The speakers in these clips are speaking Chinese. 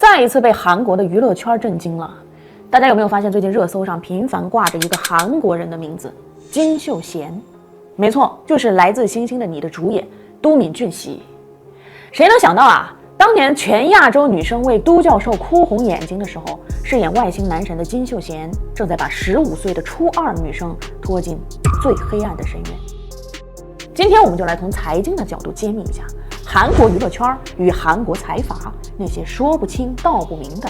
再一次被韩国的娱乐圈震惊了。大家有没有发现，最近热搜上频繁挂着一个韩国人的名字金秀贤？没错，就是来自《星星的你》的主演都敏俊熙。谁能想到啊，当年全亚洲女生为都教授哭红眼睛的时候，饰演外星男神的金秀贤正在把15岁的初二女生拖进最黑暗的深渊。今天我们就来从财经的角度揭秘一下韩国娱乐圈与韩国财阀那些说不清道不明的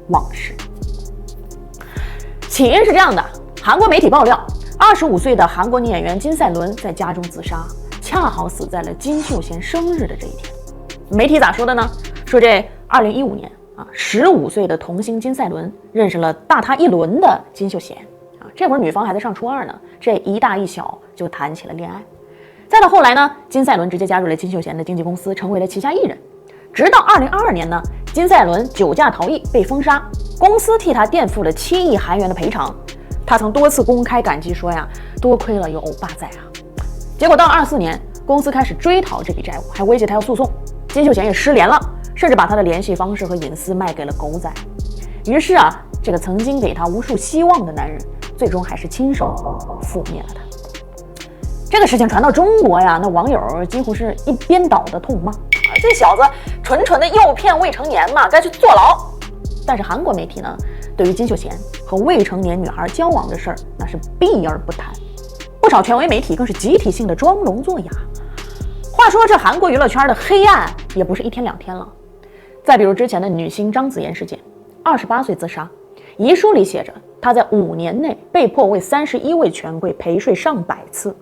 往事。起因是这样的，韩国媒体爆料，25岁的韩国女演员金赛纶在家中自杀，恰好死在了金秀贤生日的这一天。媒体咋说的呢？说这2015年15岁的童星金赛纶认识了大他一轮的金秀贤这会儿女方还在上初二呢，这一大一小就谈起了恋爱。再到后来呢，金赛纶直接加入了金秀贤的经纪公司，成为了旗下艺人。直到2022年呢，金赛纶酒驾逃逸被封杀，公司替他垫付了7亿韩元的赔偿。他曾多次公开感激说呀，多亏了有欧巴在啊。结果到了24年，公司开始追讨这笔债务，还威胁他要诉讼。金秀贤也失联了，甚至把他的联系方式和隐私卖给了狗仔。于是这个曾经给他无数希望的男人，最终还是亲手覆灭了他。这个事情传到中国呀，那网友几乎是一边倒的痛骂这小子纯纯的诱骗未成年嘛，该去坐牢。但是韩国媒体呢，对于金秀贤和未成年女孩交往的事儿，那是避而不谈。不少权威媒体更是集体性的装聋作哑。话说这韩国娱乐圈的黑暗也不是一天两天了。再比如之前的女星张紫妍事件，28岁自杀，遗书里写着她在5年内被迫为31位权贵陪睡上百次，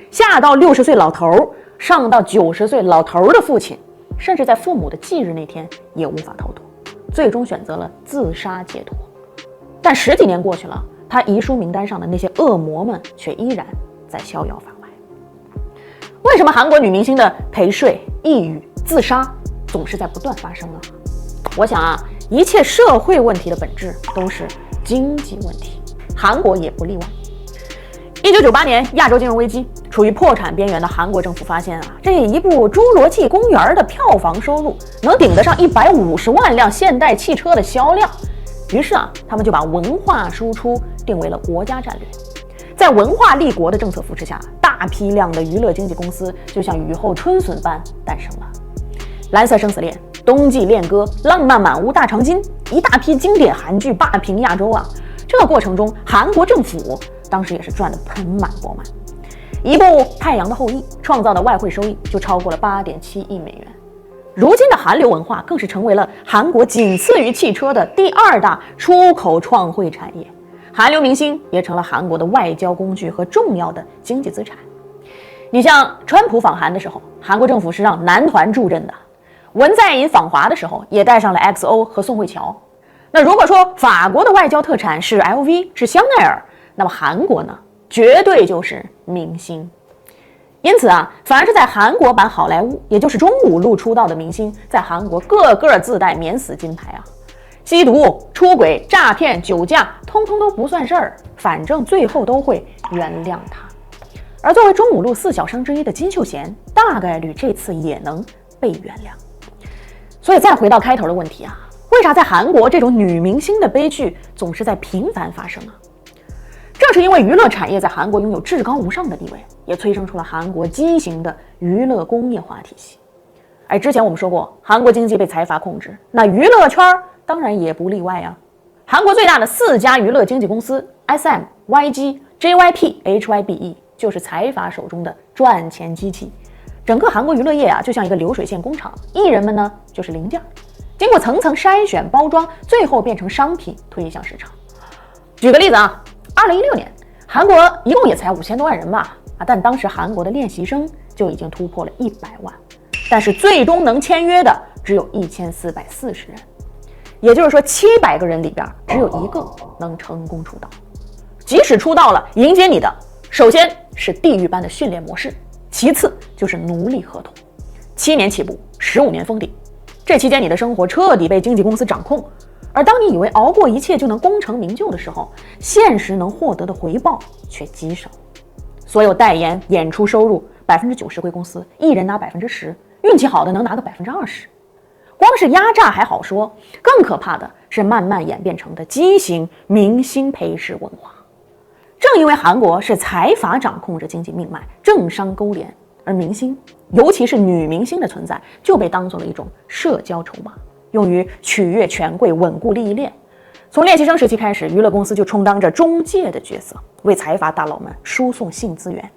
下到60岁老头，上到90岁老头的父亲，甚至在父母的忌日那天也无法逃脱，最终选择了自杀解脱。但10几年过去了，他遗书名单上的那些恶魔们却依然在逍遥法外。为什么韩国女明星的陪睡、抑郁、自杀总是在不断发生呢？我想一切社会问题的本质都是经济问题，韩国也不例外。1998年亚洲金融危机，处于破产边缘的韩国政府发现这一部《侏罗纪公园》的票房收入能顶得上150万辆现代汽车的销量，于是他们就把文化输出定为了国家战略。在文化立国的政策扶持下，大批量的娱乐经纪公司就像雨后春笋般诞生了。蓝色生死恋、冬季恋歌、浪漫满屋大长今，一大批经典韩剧霸屏亚洲这个过程中，韩国政府当时也是赚得盆满钵满。一部《太阳的后裔》创造的外汇收益就超过了8.7亿美元。如今的韩流文化更是成为了韩国仅次于汽车的第2大出口创汇产业。韩流明星也成了韩国的外交工具和重要的经济资产。你像川普访韩的时候，韩国政府是让男团助阵的；文在寅访华的时候，也带上了 XO 和宋慧乔。那如果说法国的外交特产是 LV 是香奈儿，那么韩国呢，绝对就是明星。因此反而是在韩国版好莱坞，也就是中5路出道的明星，在韩国个个自带免死金牌吸毒、出轨、诈骗、酒驾，通通都不算事儿，反正最后都会原谅他。而作为中5路4小生之一的金秀贤，大概率这次也能被原谅。所以再回到开头的问题为啥在韩国这种女明星的悲剧总是在频繁发生正是因为娱乐产业在韩国拥有至高无上的地位，也催生出了韩国畸形的娱乐工业化体系。之前我们说过，韩国经济被财阀控制，那娱乐圈当然也不例外韩国最大的4家娱乐经纪公司 SM、YG、JYP、HYBE 就是财阀手中的赚钱机器。整个韩国娱乐业就像一个流水线工厂，艺人们呢就是零件，经过层层筛选包装，最后变成商品推向市场。举个例子2016年韩国一共也才5000多万人吧但当时韩国的练习生就已经突破了100万，但是最终能签约的只有1440人，也就是说700个人里边只有1个能成功出道。即使出道了，迎接你的首先是地狱般的训练模式，其次就是奴隶合同，7年起步，15年封顶。这期间你的生活彻底被经纪公司掌控，而当你以为熬过一切就能功成名就的时候，现实能获得的回报却极少。所有代言、演出收入90%归公司，艺人拿10%，运气好的能拿个20%。光是压榨还好说，更可怕的是慢慢演变成的畸形明星陪侍文化。正因为韩国是财阀掌控着经济命脉，政商勾连，而明星，尤其是女明星的存在，就被当作了一种社交筹码，用于取悦权贵，稳固利益链。从练习生时期开始，娱乐公司就充当着中介的角色，为财阀大佬们输送性资源。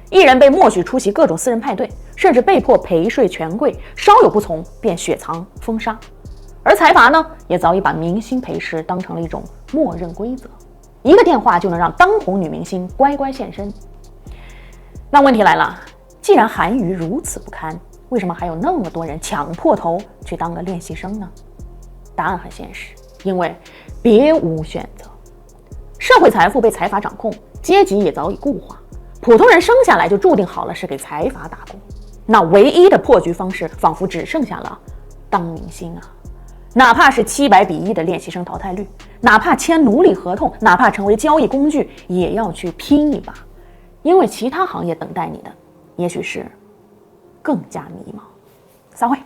艺人被默许出席各种私人派对，甚至被迫陪睡权贵，稍有不从便雪藏封杀。而财阀呢，也早已把明星陪侍当成了一种默认规则，一个电话就能让当红女明星乖乖现身。那问题来了，既然韩娱如此不堪，为什么还有那么多人抢破头去当个练习生呢？答案很现实，因为别无选择。社会财富被财阀掌控，阶级也早已固化，普通人生下来就注定好了是给财阀打工。那唯一的破局方式，仿佛只剩下了当明星啊！哪怕是700:1的练习生淘汰率，哪怕签奴隶合同，哪怕成为交易工具，也要去拼一把，因为其他行业等待你的，也许是更加迷茫。散会。